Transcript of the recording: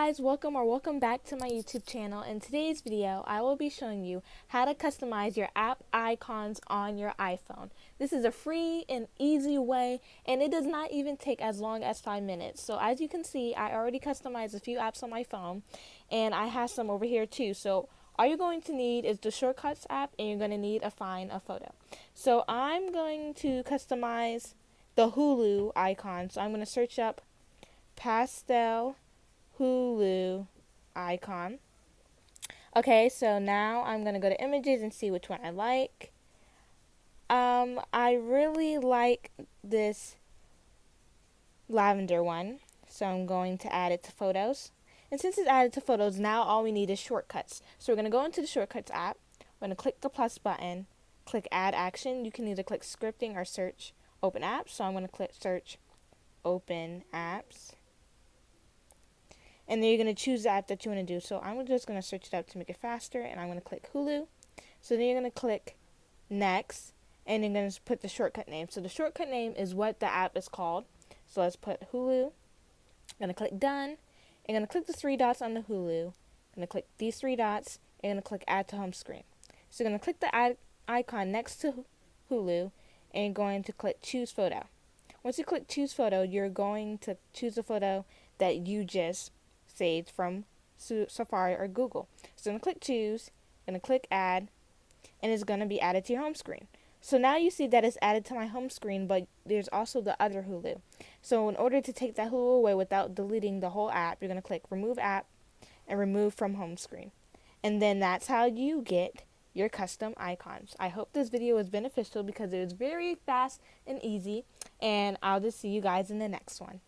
guys, welcome back to my YouTube channel. In today's video, I will be showing you how to customize your app icons on your iPhone. This is a free and easy way, and it does not even take as long as 5 minutes. So as you can see, I already customized a few apps on my phone, and I have some over here too. So all you're going to need is the Shortcuts app, and you're going to need to find a photo. So I'm going to customize the Hulu icon. So I'm going to search up pastel Hulu icon. Okay, so now I'm going to go to images and see which one I like. I really like this lavender one, so I'm going to add it to photos. And since it's added to photos, now all we need is shortcuts. So we're going to go into the Shortcuts app. We're going to click the plus button, click add action. You can either click scripting or search open apps. So I'm going to click search open apps. And then you're going to choose the app that you want to do. So I'm just going to search it up to make it faster, and I'm going to click Hulu. So then you're going to click next, and you're going to put the shortcut name. So the shortcut name is what the app is called. So let's put Hulu. I'm going to click done. I'm going to click the 3 dots on the Hulu. I'm going to click these 3 dots. I'm going to click add to home screen. So you're going to click the add icon next to Hulu, and you're going to click choose photo. Once you click choose photo, you're going to choose a photo that you just saved from Safari or Google. So I'm going to click choose, I'm going to click add, and it's going to be added to your home screen. So now you see that it's added to my home screen, but there's also the other Hulu. So in order to take that Hulu away without deleting the whole app, you're going to click remove app and remove from home screen. And then that's how you get your custom icons. I hope this video was beneficial because it was very fast and easy, and I'll just see you guys in the next one.